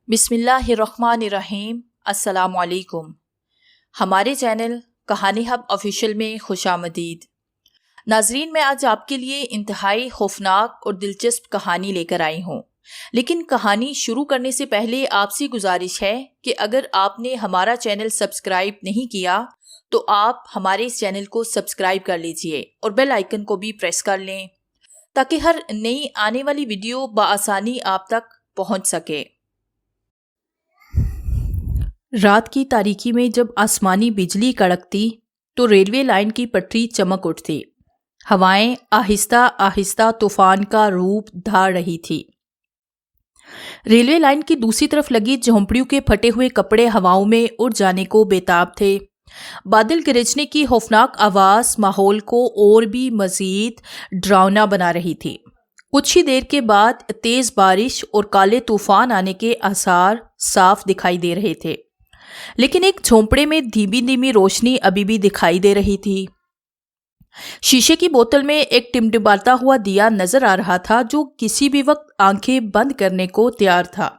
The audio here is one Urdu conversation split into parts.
بسم اللہ الرحمن الرحیم۔ السلام علیکم۔ ہمارے چینل کہانی ہب آفیشیل میں خوش آمدید۔ ناظرین، میں آج آپ کے لیے انتہائی خوفناک اور دلچسپ کہانی لے کر آئی ہوں، لیکن کہانی شروع کرنے سے پہلے آپ سے گزارش ہے کہ اگر آپ نے ہمارا چینل سبسکرائب نہیں کیا تو آپ ہمارے اس چینل کو سبسکرائب کر لیجئے اور بیل آئیکن کو بھی پریس کر لیں تاکہ ہر نئی آنے والی ویڈیو بآسانی آپ تک پہنچ سکے۔ رات کی تاریکی میں جب آسمانی بجلی کڑکتی تو ریلوے لائن کی پٹری چمک اٹھتی۔ ہوائیں آہستہ آہستہ طوفان کا روپ دھار رہی تھی۔ ریلوے لائن کی دوسری طرف لگی جھونپڑیوں کے پھٹے ہوئے کپڑے ہواؤں میں اڑ جانے کو بےتاب تھے۔ بادل گرجنے کی خوفناک آواز ماحول کو اور بھی مزید ڈراؤنا بنا رہی تھی۔ کچھ ہی دیر کے بعد تیز بارش اور کالے طوفان آنے کے آثار صاف دکھائی دے رہے تھے، لیکن ایک جھونپڑے میں دھیمی دھیمی روشنی ابھی بھی دکھائی دے رہی تھی۔ شیشے کی بوتل میں ایک ٹمٹماتا ہوا دیا نظر آ رہا تھا جو کسی بھی وقت آنکھیں بند کرنے کو تیار تھا۔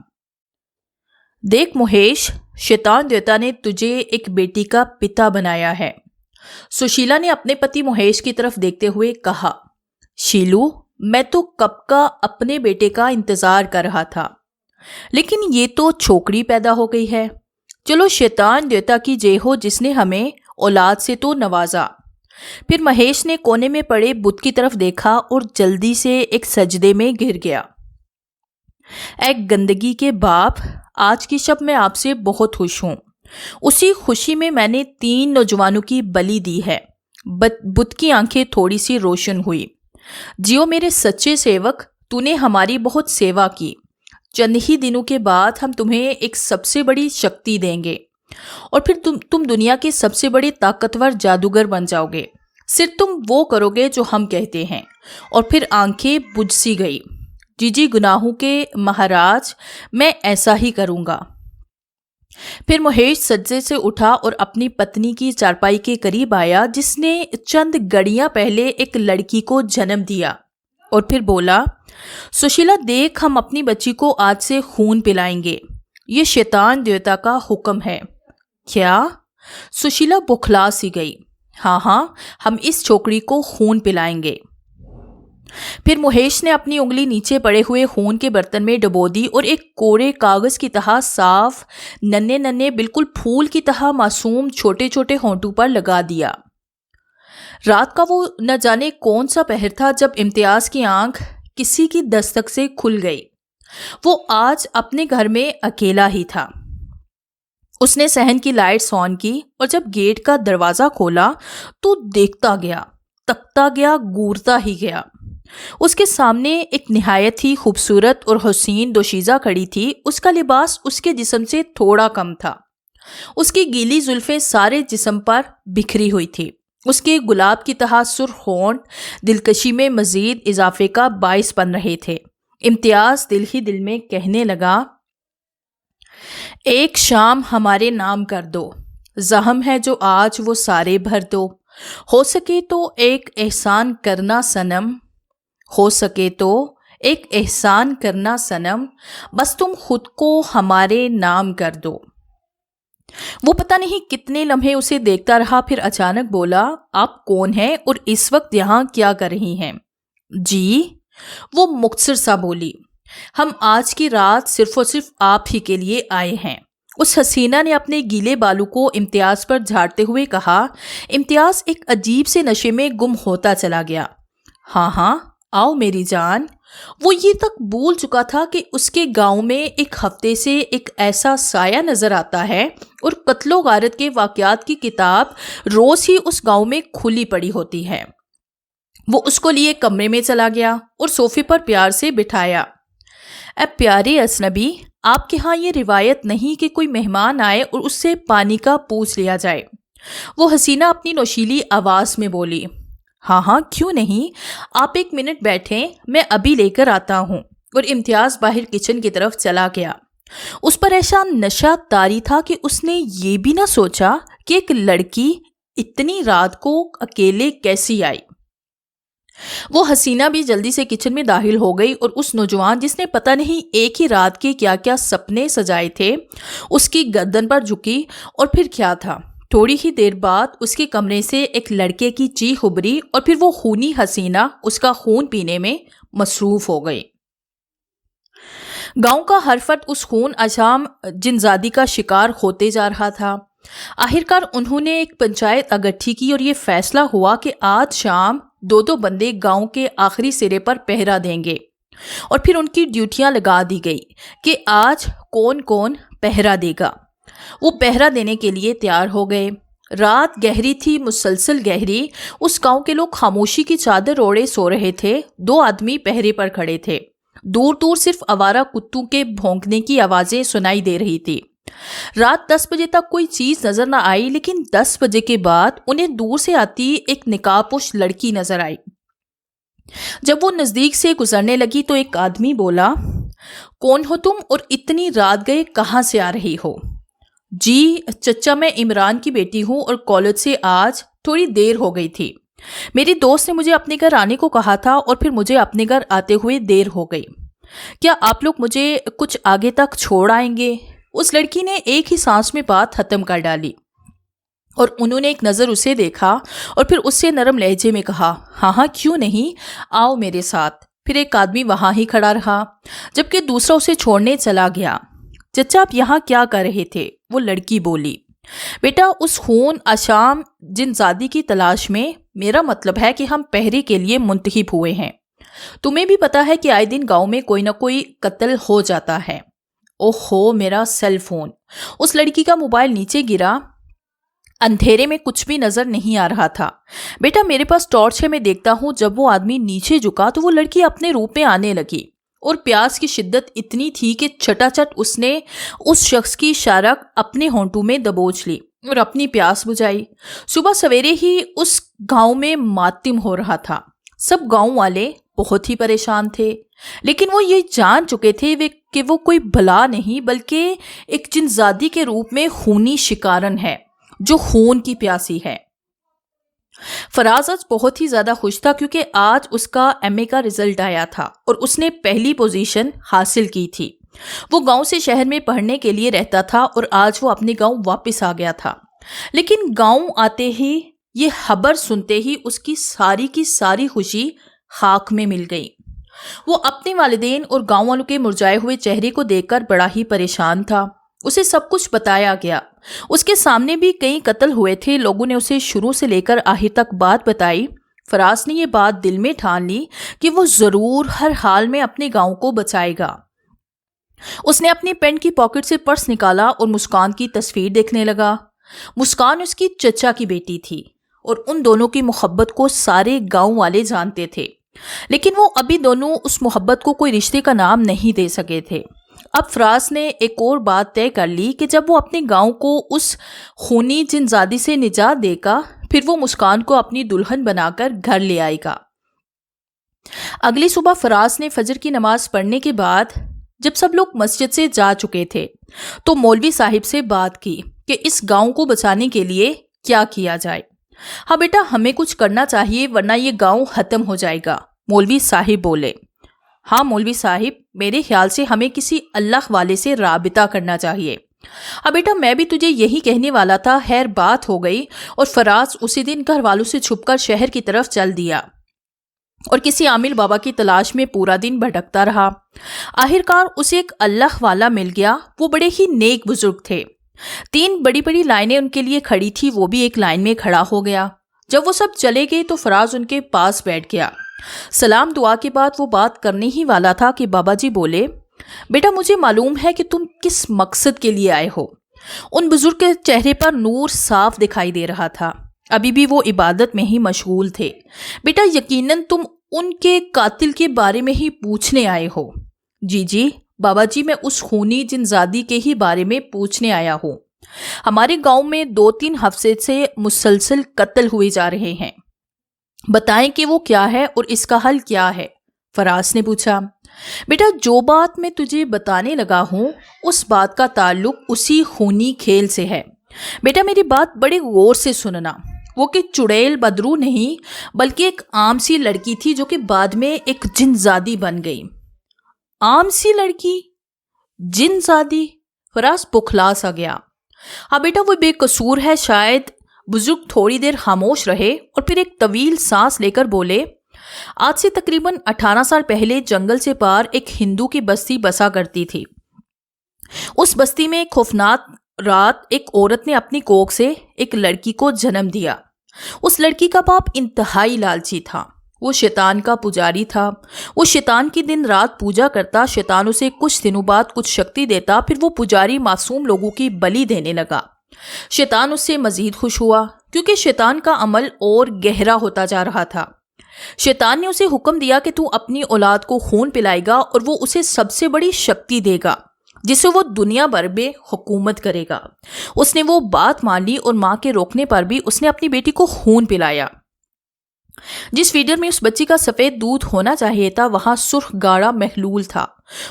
دیکھ مہیش، شیطان دیوتا نے تجھے ایک بیٹی کا پتا بنایا ہے، سشیلا نے اپنے پتی مہیش کی طرف دیکھتے ہوئے کہا۔ شیلو، میں تو کب کا اپنے بیٹے کا انتظار کر رہا تھا، لیکن یہ تو چھوکری پیدا ہو گئی ہے۔ چلو شیطان دیوتا کی جے ہو جس نے ہمیں اولاد سے تو نوازا۔ پھر مہیش نے کونے میں پڑے بت کی طرف دیکھا اور جلدی سے ایک سجدے میں گر گیا۔ اے گندگی کے باپ، آج کی شب میں آپ سے بہت خوش ہوں۔ اسی خوشی میں میں نے 3 نوجوانوں کی بلی دی ہے۔ بت کی آنکھیں تھوڑی سی روشن ہوئی۔ جیو میرے سچے سیوک، تو نے ہماری بہت سیوا کی۔ چند ہی دنوں کے بعد ہم تمہیں ایک سب سے بڑی شکتی دیں گے اور پھر تم دنیا کے سب سے بڑے طاقتور جادوگر بن جاؤ گے۔ صرف تم وہ کرو گے جو ہم کہتے ہیں۔ اور پھر آنکھیں بجھ سی گئی۔ جی گناہوں کے مہاراج، میں ایسا ہی کروں گا۔ پھر مہیش سجدے سے اٹھا اور اپنی پتنی کی چارپائی کے قریب آیا جس نے چند گھڑیاں پہلے ایک لڑکی کو جنم دیا، اور پھر بولا، سشیلا دیکھ، ہم اپنی بچی کو آج سے خون پلائیں گے۔ یہ شیطان دیوتا کا حکم ہے۔ کیا؟ سشیلا بوکھلا سی گئی۔ ہاں، ہم اس چھوکری کو خون پلائیں گے۔ پھر مہیش نے اپنی انگلی نیچے پڑے ہوئے خون کے برتن میں ڈبو دی اور ایک کوڑے کاغذ کی طرح صاف ننھے بالکل پھول کی طرح معصوم چھوٹے چھوٹے ہونٹوں پر لگا دیا۔ رات کا وہ نہ جانے کون سا پہر تھا جب امتیاز کی آنکھ کسی کی دستک سے کھل گئی۔ وہ آج اپنے گھر میں اکیلا ہی تھا۔ اس نے صحن کی لائٹس آن کی اور جب گیٹ کا دروازہ کھولا تو دیکھتا گیا، تکتا گیا، گورتا ہی گیا۔ اس کے سامنے ایک نہایت ہی خوبصورت اور حسین دوشیزہ کھڑی تھی۔ اس کا لباس اس کے جسم سے تھوڑا کم تھا۔ اس کی گیلی زلفیں سارے جسم پر بکھری ہوئی تھی۔ اس کے گلاب کی طرح سرخ ہونٹ دلکشی میں مزید اضافے کا باعث بن رہے تھے۔ امتیاز دل ہی دل میں کہنے لگا، ایک شام ہمارے نام کر دو، زخم ہے جو آج وہ سارے بھر دو۔ ہو سکے تو ایک احسان کرنا صنم، ہو سکے تو ایک احسان کرنا صنم، بس تم خود کو ہمارے نام کر دو۔ وہ پتہ نہیں کتنے لمحے اسے دیکھتا رہا، پھر اچانک بولا، آپ کون ہیں اور اس وقت یہاں کیا کر رہی ہیں؟ جی، وہ مختصر سا بولی، ہم آج کی رات صرف اور صرف آپ ہی کے لیے آئے ہیں۔ اس حسینہ نے اپنے گیلے بالوں کو امتیاز پر جھاڑتے ہوئے کہا۔ امتیاز ایک عجیب سے نشے میں گم ہوتا چلا گیا۔ ہاں، آؤ میری جان۔ وہ یہ تک بھول چکا تھا کہ اس کے گاؤں میں ایک ہفتے سے ایک ایسا سایہ نظر آتا ہے اور قتل و غارت کے واقعات کی کتاب روز ہی اس گاؤں میں کھلی پڑی ہوتی ہے۔ وہ اس کو لیے کمرے میں چلا گیا اور صوفے پر پیار سے بٹھایا۔ اے پیارے اجنبی، آپ کے ہاں یہ روایت نہیں کہ کوئی مہمان آئے اور اس سے پانی کا پوچھ لیا جائے۔ وہ حسینہ اپنی نوشیلی آواز میں بولی۔ ہاں، کیوں نہیں، آپ 1 منٹ بیٹھیں، میں ابھی لے کر آتا ہوں۔ اور امتیاز باہر کچن کی طرف چلا گیا۔ اس پر ایسا نشہ طاری تھا کہ اس نے یہ بھی نہ سوچا کہ ایک لڑکی اتنی رات کو اکیلے کیسی آئی۔ وہ حسینہ بھی جلدی سے کچن میں داخل ہو گئی اور اس نوجوان جس نے پتہ نہیں ایک ہی رات کے کیا کیا سپنے سجائے تھے اس کی گردن پر جھکی، اور پھر کیا تھا، تھوڑی ہی دیر بعد اس کے کمرے سے ایک لڑکے کی چیخ ابھری اور پھر وہ خونی حسینہ اس کا خون پینے میں مصروف ہو گئی۔ گاؤں کا ہر فرد اس خون اشام جنزادی کا شکار ہوتے جا رہا تھا۔ آخرکار انہوں نے ایک پنچایت اکٹھی کی اور یہ فیصلہ ہوا کہ آج شام 2 بندے گاؤں کے آخری سرے پر پہرا دیں گے، اور پھر ان کی ڈیوٹیاں لگا دی گئی کہ آج کون کون پہرا دے گا۔ وہ پہرا دینے کے لیے تیار ہو گئے۔ رات گہری تھی، مسلسل گہری۔ اس گاؤں کے لوگ خاموشی کی چادر اوڑھے سو رہے تھے۔ 2 آدمی پہرے پر کھڑے تھے۔ دور دور صرف آوارہ کتوں کے بھونکنے کی آوازیں سنائی دے رہی تھی۔ رات 10 بجے تک کوئی چیز نظر نہ آئی، لیکن 10 بجے کے بعد انہیں دور سے آتی ایک نقاب پوش لڑکی نظر آئی۔ جب وہ نزدیک سے گزرنے لگی تو ایک آدمی بولا، کون ہو تم اور اتنی رات گئے کہاں سے آ رہی ہو؟ جی چچا، میں عمران کی بیٹی ہوں اور کالج سے آج تھوڑی دیر ہو گئی تھی۔ میری دوست نے مجھے اپنے گھر آنے کو کہا تھا اور پھر مجھے اپنے گھر آتے ہوئے دیر ہو گئی۔ کیا آپ لوگ مجھے کچھ آگے تک چھوڑ آئیں گے؟ اس لڑکی نے ایک ہی سانس میں بات ختم کر ڈالی، اور انہوں نے ایک نظر اسے دیکھا اور پھر اس سے نرم لہجے میں کہا، ہاں ہاں کیوں نہیں، آؤ میرے ساتھ۔ پھر ایک آدمی وہاں ہی کھڑا رہا جبکہ دوسرا اسے چھوڑنے چلا گیا۔ چچا آپ یہاں کیا کر رہے تھے؟ وہ لڑکی بولی، بیٹا اس خون اشام جنزادی کی تلاش میں، میرا مطلب ہے کہ ہم پہرے کے لیے منتخب ہوئے ہیں۔ تمہیں بھی پتا ہے کہ آئے دن گاؤں میں کوئی نہ کوئی قتل ہو جاتا ہے۔ اوہو میرا سیل فون! اس لڑکی کا موبائل نیچے گرا۔ اندھیرے میں کچھ بھی نظر نہیں آ رہا تھا۔ بیٹا میرے پاس ٹارچ ہے، میں دیکھتا ہوں۔ جب وہ آدمی نیچے جھکا تو وہ لڑکی اپنے روپ میں آنے لگی، اور پیاس کی شدت اتنی تھی کہ چٹا چٹ اس نے اس شخص کی شارک اپنے ہونٹوں میں دبوچ لی اور اپنی پیاس بجھائی۔ صبح سویرے ہی اس گاؤں میں ماتم ہو رہا تھا۔ سب گاؤں والے بہت ہی پریشان تھے، لیکن وہ یہ جان چکے تھے کہ وہ کوئی بلا نہیں بلکہ ایک جنزادی کے روپ میں خونی شکارن ہے جو خون کی پیاسی ہے۔ فراز آج بہت ہی زیادہ خوش تھا کیونکہ آج اس کا ایم اے کا رزلٹ آیا تھا اور اس نے پہلی پوزیشن حاصل کی تھی۔ وہ گاؤں سے شہر میں پڑھنے کے لیے رہتا تھا اور آج وہ اپنے گاؤں واپس آ گیا تھا، لیکن گاؤں آتے ہی یہ خبر سنتے ہی اس کی ساری خوشی خاک میں مل گئی۔ وہ اپنے والدین اور گاؤں والوں کے مرجھائے ہوئے چہرے کو دیکھ کر بڑا ہی پریشان تھا۔ اسے سب کچھ بتایا گیا۔ اس کے سامنے بھی کئی قتل ہوئے تھے۔ لوگوں نے اسے شروع سے لے کر آخر تک بات بتائی۔ فراز نے یہ بات دل میں ٹھان لی کہ وہ ضرور ہر حال میں اپنے گاؤں کو بچائے گا۔ اس نے اپنی پینٹ کی پاکٹ سے پرس نکالا اور مسکان کی تصویر دیکھنے لگا۔ مسکان اس کی چچا کی بیٹی تھی اور ان دونوں کی محبت کو سارے گاؤں والے جانتے تھے، لیکن وہ ابھی دونوں اس محبت کو کوئی رشتے کا نام نہیں دے سکے تھے۔ اب فراز نے ایک اور بات طے کر لی کہ جب وہ اپنے گاؤں کو اس خونی جنزادی سے نجات دے گا، پھر وہ مسکان کو اپنی دلہن بنا کر گھر لے آئے گا۔ اگلی صبح فراز نے فجر کی نماز پڑھنے کے بعد جب سب لوگ مسجد سے جا چکے تھے تو مولوی صاحب سے بات کی کہ اس گاؤں کو بچانے کے لیے کیا کیا جائے۔ ہاں بیٹا ہمیں کچھ کرنا چاہیے ورنہ یہ گاؤں ختم ہو جائے گا، مولوی صاحب بولے۔ ہاں مولوی صاحب، میرے خیال سے ہمیں کسی اللہ والے سے رابطہ کرنا چاہیے۔ ہاں بیٹا میں بھی تجھے یہی کہنے والا تھا۔ خیر بات ہو گئی اور فراز اسی دن گھر والوں سے چھپ کر شہر کی طرف چل دیا اور کسی عامل بابا کی تلاش میں پورا دن بھٹکتا رہا۔ آخرکار اسے ایک اللہ والا مل گیا۔ وہ بڑے ہی نیک بزرگ تھے۔ 3 بڑی بڑی لائنیں ان کے لیے کھڑی تھی، وہ بھی ایک لائن میں کھڑا ہو گیا۔ جب وہ سب چلے گئے تو فراز ان کے پاس بیٹھ گیا۔ سلام دعا کے بعد وہ بات کرنے ہی والا تھا کہ بابا جی بولے، بیٹا مجھے معلوم ہے کہ تم کس مقصد کے لیے آئے ہو۔ ان بزرگ کے چہرے پر نور صاف دکھائی دے رہا تھا، ابھی بھی وہ عبادت میں ہی مشغول تھے۔ بیٹا یقیناً تم ان کے قاتل کے بارے میں ہی پوچھنے آئے ہو۔ جی بابا جی، میں اس خونی جنزادی کے ہی بارے میں پوچھنے آیا ہوں۔ ہمارے گاؤں میں 2-3 ہفتے سے مسلسل قتل ہوئے جا رہے ہیں، بتائیں کہ وہ کیا ہے اور اس کا حل کیا ہے؟ فراز نے پوچھا۔ بیٹا جو بات میں تجھے بتانے لگا ہوں اس بات کا تعلق اسی خونی کھیل سے ہے۔ بیٹا میری بات بڑے غور سے سننا۔ وہ کہ چڑیل بدرو نہیں بلکہ ایک عام سی لڑکی تھی جو کہ بعد میں ایک جن زادی بن گئی۔ عام سی لڑکی؟ جن زادی؟ فراز بکھلا سا گیا۔ ہاں بیٹا وہ بے قصور ہے شاید۔ بزرگ تھوڑی دیر خاموش رہے اور پھر ایک طویل سانس لے کر بولے، آج سے تقریباً 18 سال پہلے جنگل سے پار ایک ہندو کی بستی بسا کرتی تھی۔ اس بستی میں ایک خوفناک رات ایک عورت نے اپنی کوکھ سے ایک لڑکی کو جنم دیا۔ اس لڑکی کا باپ انتہائی لالچی تھا، وہ شیطان کا پجاری تھا۔ وہ شیطان کی دن رات پوجا کرتا، شیطان اسے کچھ دنوں بعد کچھ شکتی دیتا، پھر وہ پجاری معصوم لوگوں کی بلی دینے لگا۔ شیطان اس سے مزید خوش ہوا کیونکہ شیطان کا عمل اور گہرا ہوتا جا رہا تھا۔ شیطان نے اسے حکم دیا کہ تو اپنی اولاد کو خون پلائے گا اور وہ اسے سب سے بڑی شکتی دے گا جس سے وہ دنیا بھر میں حکومت کرے گا۔ اس نے وہ بات مان لی اور ماں کے روکنے پر بھی اس نے اپنی بیٹی کو خون پلایا۔ جس فیڈر میں اس بچی کا سفید دودھ ہونا چاہیے تھا وہاں سرخ گاڑھا محلول تھا۔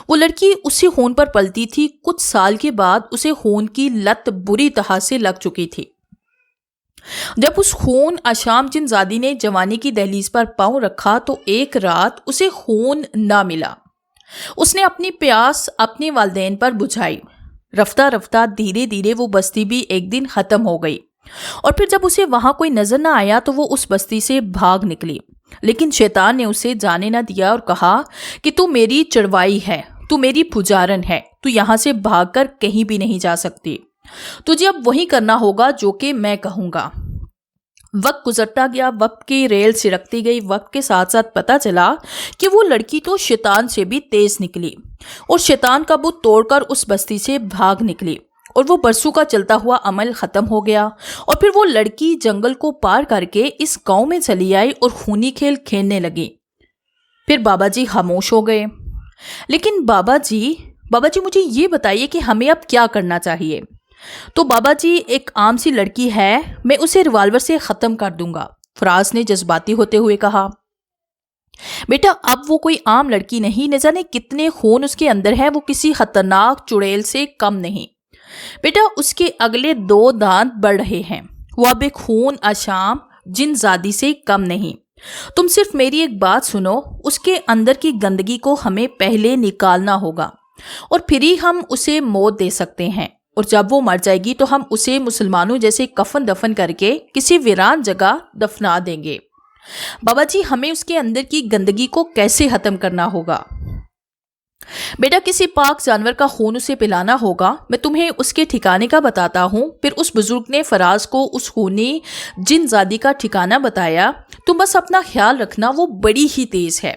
وہ لڑکی اسی خون پر پلتی تھی۔ کچھ سال کے بعد اسے خون کی لت بری طرح سے لگ چکی تھی۔ جب اس خون آشام جن زادی نے جوانی کی دہلیز پر پاؤں رکھا تو ایک رات اسے خون نہ ملا۔ اس نے اپنی پیاس اپنے والدین پر بجھائی۔ رفتہ رفتہ دھیرے دھیرے وہ بستی بھی ایک دن ختم ہو گئی اور پھر جب اسے وہاں کوئی نظر نہ آیا تو وہ اس بستی سے بھاگ نکلی۔ لیکن شیطان نے اسے جانے نہ دیا اور کہا کہ تو میری چڑوائی ہے، تو میری پجارن ہے، تو یہاں سے بھاگ کر کہیں بھی نہیں جا سکتی۔ تجھے اب وہی کرنا ہوگا جو کہ میں کہوں گا۔ وقت گزرتا گیا، وقت کی ریل سڑکتی گئی۔ وقت کے ساتھ ساتھ پتا چلا کہ وہ لڑکی تو شیطان سے بھی تیز نکلی اور شیطان کا بت توڑ کر اس بستی سے بھاگ نکلی اور وہ برسوں کا چلتا ہوا عمل ختم ہو گیا اور پھر وہ لڑکی جنگل کو پار کر کے اس گاؤں میں چلی آئی اور خونی کھیل کھیلنے لگی۔ پھر بابا جی خاموش ہو گئے۔ لیکن بابا جی مجھے یہ بتائیے کہ ہمیں اب کیا کرنا چاہیے؟ تو بابا جی ایک عام سی لڑکی ہے، میں اسے ریوالور سے ختم کر دوں گا، فراز نے جذباتی ہوتے ہوئے کہا۔ بیٹا اب وہ کوئی عام لڑکی نہیں، نہ جانے کتنے خون اس کے اندر ہے، وہ کسی خطرناک چڑیل سے کم نہیں۔ بیٹا اس کے اگلے 2 دانت بڑھ رہے ہیں، وہ اب ایک خون آشام جن زادی سے کم نہیں۔ تم صرف میری ایک بات سنو، اس کے اندر کی گندگی کو ہمیں پہلے نکالنا ہوگا اور پھر ہی ہم اسے موت دے سکتے ہیں، اور جب وہ مر جائے گی تو ہم اسے مسلمانوں جیسے کفن دفن کر کے کسی ویران جگہ دفنا دیں گے۔ بابا جی ہمیں اس کے اندر کی گندگی کو کیسے ختم کرنا ہوگا؟ بیٹا کسی پاک جانور کا خون اسے پلانا ہوگا، میں تمہیں اس کے ٹھکانے کا بتاتا ہوں۔ پھر اس بزرگ نے فراز کو اس خونی جن زادی کا ٹھکانہ بتایا۔ تم بس اپنا خیال رکھنا، وہ بڑی ہی تیز ہے،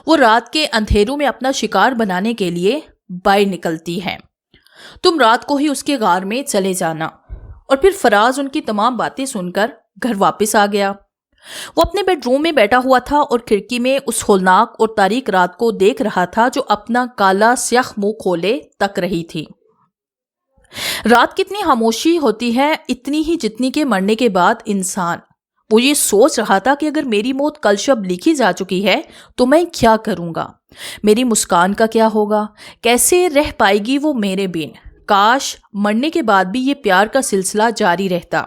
وہ رات کے اندھیروں میں اپنا شکار بنانے کے لیے باہر نکلتی ہے۔ تم رات کو ہی اس کے غار میں چلے جانا۔ اور پھر فراز ان کی تمام باتیں سن کر گھر واپس آ گیا۔ وہ اپنے بیڈ روم میں بیٹھا ہوا تھا اور کھڑکی میں اس ہولناک اور تاریک رات کو دیکھ رہا تھا جو اپنا کالا سیاہ منہ کھولے تک رہی تھی۔ رات کتنی خاموشی ہوتی ہے، اتنی ہی جتنی کہ مرنے کے بعد انسان۔ وہ یہ سوچ رہا تھا کہ اگر میری موت کل شب لکھی جا چکی ہے تو میں کیا کروں گا؟ میری مسکان کا کیا ہوگا؟ کیسے رہ پائے گی وہ میرے بین؟ کاش مرنے کے بعد بھی یہ پیار کا سلسلہ جاری رہتا۔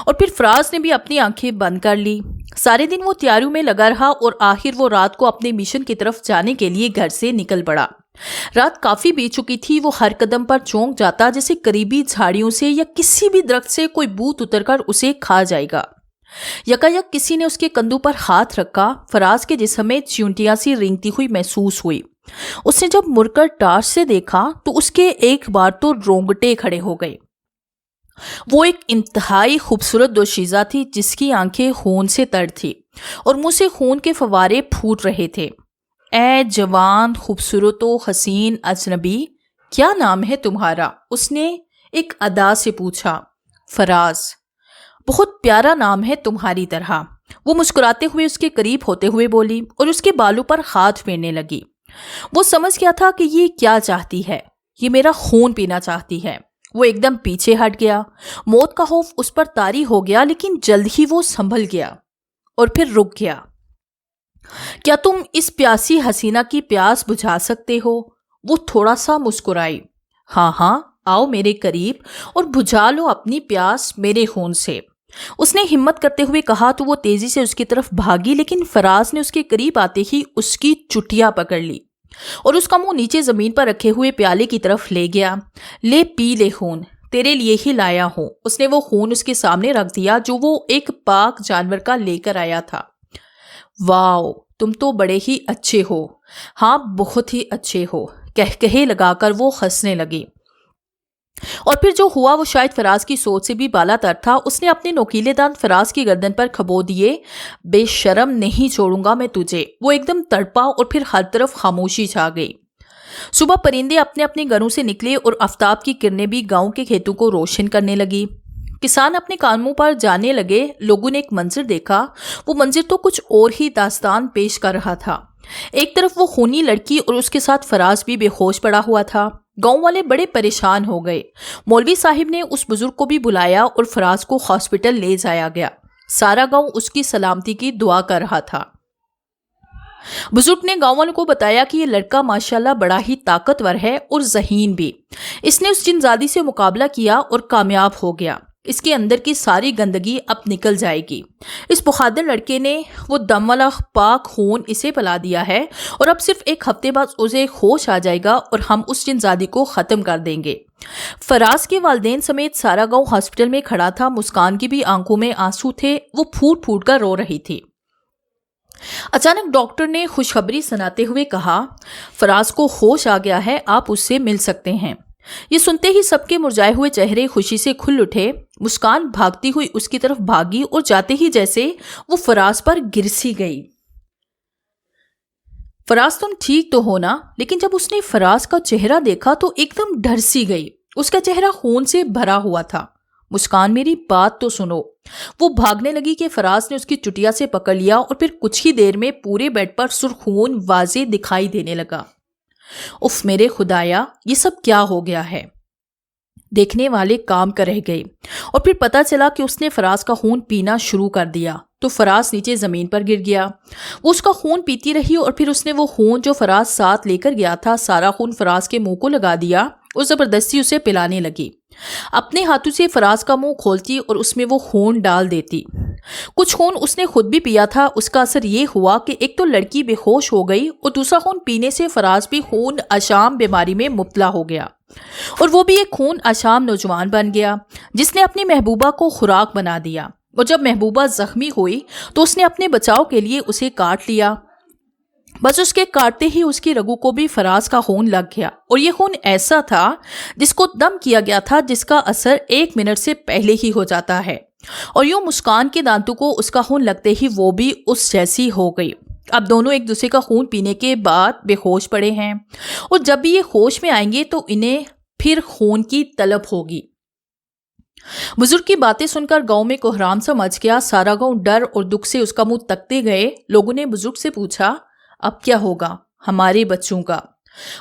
اور پھر فراز نے بھی اپنی آنکھیں بند کر لی۔ سارے دن وہ تیاریوں میں لگا رہا اور آخر وہ رات کو اپنے مشن کی طرف جانے کے لیے گھر سے نکل پڑا۔ رات کافی بیت چکی تھی، وہ ہر قدم پر چونک جاتا جیسے قریبی جھاڑیوں سے یا کسی بھی درخت سے کوئی بھوت اتر کر اسے کھا جائے گا۔ یکایک کسی نے اس کے کندھوں پر ہاتھ رکھا۔ فراز کے جسم میں چیونٹیاں سی رینگتی ہوئی محسوس ہوئی۔ اس نے جب مڑ کر ٹارچ سے دیکھا تو اس کے ایک بار تو رونگٹے کھڑے ہو گئے۔ وہ ایک انتہائی خوبصورت دوشیزہ تھی جس کی آنکھیں خون سے تر تھی اور منہ سے خون کے فوارے پھوٹ رہے تھے۔ اے جوان خوبصورت و حسین اجنبی، کیا نام ہے تمہارا؟ اس نے ایک ادا سے پوچھا۔ فراز، بہت پیارا نام ہے تمہاری طرح، وہ مسکراتے ہوئے اس کے قریب ہوتے ہوئے بولی اور اس کے بالوں پر ہاتھ پھیرنے لگی۔ وہ سمجھ گیا تھا کہ یہ کیا چاہتی ہے، یہ میرا خون پینا چاہتی ہے۔ وہ ایک دم پیچھے ہٹ گیا۔ موت کا خوف اس پر طاری ہو گیا، لیکن جلد ہی وہ سنبھل گیا اور پھر رک گیا۔ کیا تم اس پیاسی حسینہ کی پیاس بجھا سکتے ہو؟ وہ تھوڑا سا مسکرائی۔ ہاں ہاں، آؤ میرے قریب اور بجھا لو اپنی پیاس میرے خون سے۔ اس نے ہمت کرتے ہوئے کہا تو وہ تیزی سے اس کی طرف بھاگی، لیکن فراز نے اس کے قریب آتے ہی اس کی چٹیا پکڑ لی اور اس کا منہ نیچے زمین پر رکھے ہوئے پیالے کی طرف لے گیا۔ لے پی لے خون، تیرے لیے ہی لایا ہوں۔ اس نے وہ خون اس کے سامنے رکھ دیا جو وہ ایک پاک جانور کا لے کر آیا تھا۔ واو، تم تو بڑے ہی اچھے ہو، ہاں بہت ہی اچھے ہو، کہے لگا کر وہ ہنسنے لگی۔ اور پھر جو ہوا وہ شاید فراز کی سوچ سے بھی بالا تر تھا۔ اس نے اپنے نوکیلے دانت فراز کی گردن پر کھبو دیے۔ بے شرم، نہیں چھوڑوں گا میں تجھے۔ وہ ایک دم تڑپا اور پھر ہر طرف خاموشی چھا گئی۔ صبح پرندے اپنے اپنے گھروں سے نکلے اور آفتاب کی کرنیں بھی گاؤں کے کھیتوں کو روشن کرنے لگی۔ کسان اپنے کاموں پر جانے لگے۔ لوگوں نے ایک منظر دیکھا۔ وہ منظر تو کچھ اور ہی داستان پیش کر رہا تھا۔ ایک طرف وہ خونی لڑکی اور اس کے ساتھ فراز بھی بے ہوش پڑا ہوا تھا۔ گاؤں والے بڑے پریشان ہو گئے۔ مولوی صاحب نے اس بزرگ کو بھی بلایا اور فراز کو ہاسپٹل لے جایا گیا۔ سارا گاؤں اس کی سلامتی کی دعا کر رہا تھا۔ بزرگ نے گاؤں والوں کو بتایا کہ یہ لڑکا ماشاءاللہ بڑا ہی طاقتور ہے اور ذہین بھی۔ اس نے اس جنزادی سے مقابلہ کیا اور کامیاب ہو گیا۔ اس کے اندر کی ساری گندگی اب نکل جائے گی۔ اس بہادر لڑکے نے وہ دم والا پاک خون اسے پلا دیا ہے اور اب صرف ایک ہفتے بعد اسے ہوش آ جائے گا اور ہم اس جنزادی کو ختم کر دیں گے۔ فراز کے والدین سمیت سارا گاؤں ہاسپٹل میں کھڑا تھا۔ مسکان کی بھی آنکھوں میں آنسو تھے۔ وہ پھوٹ پھوٹ کر رو رہی تھی۔ اچانک ڈاکٹر نے خوشخبری سناتے ہوئے کہا، فراز کو ہوش آ گیا ہے، آپ اس سے مل سکتے ہیں۔ یہ سنتے ہی سب کے مرجھائے ہوئے چہرے خوشی سے کھل اٹھے۔ مسکان بھاگتی ہوئی اس کی طرف بھاگی اور جاتے ہی جیسے وہ فراز پر گر سی گئی۔ فراز تم ٹھیک تو ہو نا؟ لیکن جب اس نے فراز کا چہرہ دیکھا تو ایک دم ڈر سی گئی۔ اس کا چہرہ خون سے بھرا ہوا تھا۔ مسکان میری بات تو سنو۔ وہ بھاگنے لگی کہ فراز نے اس کی چٹیا سے پکڑ لیا اور پھر کچھ ہی دیر میں پورے بیڈ پر سرخ خون واضح دکھائی دینے لگا۔ اف میرے خدایا، یہ سب کیا ہو گیا ہے؟ دیکھنے والے کام کر رہ گئے اور پھر پتا چلا کہ اس نے فراز کا خون پینا شروع کر دیا تو فراز نیچے زمین پر گر گیا۔ وہ اس کا خون پیتی رہی اور پھر اس نے وہ خون جو فراز ساتھ لے کر گیا تھا سارا خون فراز کے منہ کو لگا دیا اور زبردستی اسے پلانے لگی۔ اپنے ہاتھوں سے فراز کا منہ کھولتی اور اس میں وہ خون ڈال دیتی۔ کچھ خون اس نے خود بھی پیا تھا۔ اس کا اثر یہ ہوا کہ ایک تو لڑکی بے ہوش ہو گئی اور دوسرا خون پینے سے فراز بھی خون آشام بیماری میں مبتلا ہو گیا اور وہ بھی ایک خون آشام نوجوان بن گیا جس نے اپنی محبوبہ کو خوراک بنا دیا۔ اور جب محبوبہ زخمی ہوئی تو اس نے اپنے بچاؤ کے لیے اسے کاٹ لیا۔ بس اس کے کاٹتے ہی اس کی رگوں کو بھی فراز کا خون لگ گیا اور یہ خون ایسا تھا جس کو دم کیا گیا تھا، جس کا اثر 1 منٹ سے پہلے ہی ہو جاتا ہے۔ اور یوں مسکان کے دانتوں کو اس کا خون لگتے ہی وہ بھی اس جیسی ہو گئی۔ اب دونوں ایک دوسرے کا خون پینے کے بعد بے ہوش پڑے ہیں اور جب بھی یہ ہوش میں آئیں گے تو انہیں پھر خون کی طلب ہوگی۔ بزرگ کی باتیں سن کر گاؤں میں کوہرام سا مچ گیا۔ سارا گاؤں ڈر اور دکھ سے اس کا منہ تکتے گئے۔ لوگوں نے بزرگ سے پوچھا، اب کیا ہوگا ہمارے بچوں کا؟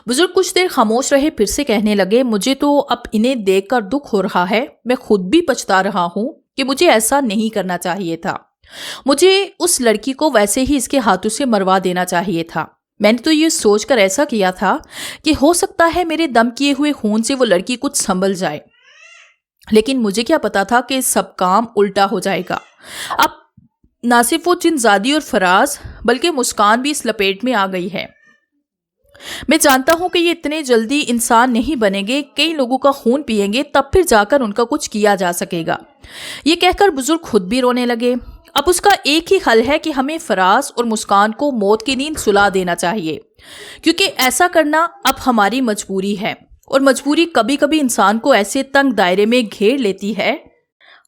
بزرگ کچھ دیر خاموش رہے، پھر سے کہنے لگے، مجھے تو اب انہیں دیکھ کر دکھ ہو رہا ہے۔ میں خود بھی پچھتا رہا ہوں کہ مجھے ایسا نہیں کرنا چاہیے تھا۔ مجھے اس لڑکی کو ویسے ہی اس کے ہاتھوں سے مروا دینا چاہیے تھا۔ میں نے تو یہ سوچ کر ایسا کیا تھا کہ ہو سکتا ہے میرے دم کیے ہوئے خون سے وہ لڑکی کچھ سنبھل جائے، لیکن مجھے کیا پتا تھا کہ سب کام الٹا ہو جائے گا۔ اب نہ صرف وہ جنزادی اور فراز بلکہ مسکان بھی اس لپیٹ میں آ گئی ہے۔ میں جانتا ہوں کہ یہ اتنے جلدی انسان نہیں بنیں گے، کئی لوگوں کا خون پیئیں گے تب پھر جا کر ان کا کچھ کیا جا سکے گا۔ یہ کہہ کر بزرگ خود بھی رونے لگے۔ اب اس کا ایک ہی حل ہے کہ ہمیں فراز اور مسکان کو موت کی نیند سلا دینا چاہیے، کیونکہ ایسا کرنا اب ہماری مجبوری ہے، اور مجبوری کبھی کبھی انسان کو ایسے تنگ دائرے میں گھیر لیتی ہے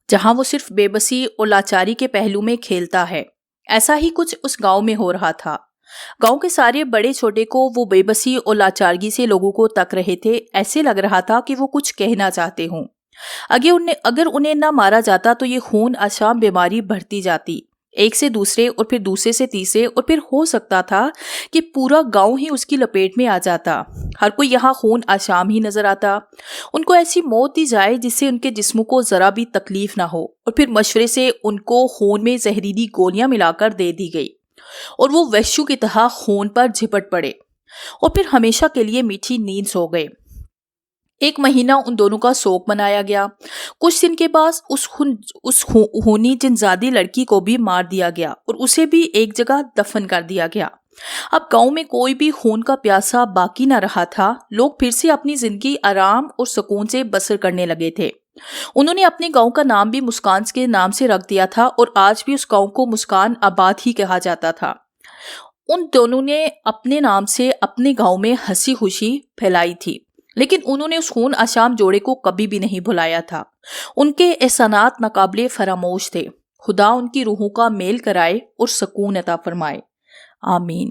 جہاں وہ صرف بے بسی اور لاچاری کے پہلو میں کھیلتا ہے۔ ایسا ہی کچھ اس گاؤں میں ہو رہا تھا۔ گاؤں کے سارے بڑے چھوٹے کو وہ بے بسی اور لاچارگی سے لوگوں کو تک رہے تھے۔ ایسے لگ رہا تھا کہ وہ کچھ کہنا چاہتے ہوں۔ اگر انہیں نہ مارا جاتا تو یہ خون آشام بیماری بڑھتی جاتی، ایک سے دوسرے اور پھر دوسرے سے تیسرے، اور پھر ہو سکتا تھا کہ پورا گاؤں ہی اس کی لپیٹ میں آ جاتا۔ ہر کوئی یہاں خون آشام ہی نظر آتا۔ ان کو ایسی موت دی جائے جس سے ان کے جسموں کو ذرا بھی تکلیف نہ ہو، اور پھر مشورے سے ان کو خون میں زہریلی گولیاں ملا کر دے دی گئی اور وہ وحشیوں کی طرح خون پر جھپٹ پڑے اور پھر ہمیشہ کے لیے میٹھی نیند سو گئے۔ ایک مہینہ ان دونوں کا سوگ منایا گیا۔ کچھ دن کے بعد اس ہونی جنزادی لڑکی کو بھی مار دیا گیا اور اسے بھی ایک جگہ دفن کر دیا گیا۔ اب گاؤں میں کوئی بھی خون کا پیاسا باقی نہ رہا تھا۔ لوگ پھر سے اپنی زندگی آرام اور سکون سے بسر کرنے لگے تھے۔ انہوں نے اپنے گاؤں کا نام بھی مسکان کے نام سے رکھ دیا تھا اور آج بھی اس گاؤں کو مسکان آباد ہی کہا جاتا تھا۔ ان دونوں نے اپنے نام سے اپنے گاؤں میں ہنسی خوشی پھیلائی تھی، لیکن انہوں نے اس خون آشام جوڑے کو کبھی بھی نہیں بھلایا تھا۔ ان کے احسانات ناقابل فراموش تھے۔ خدا ان کی روحوں کا میل کرائے اور سکون عطا فرمائے۔ آمین۔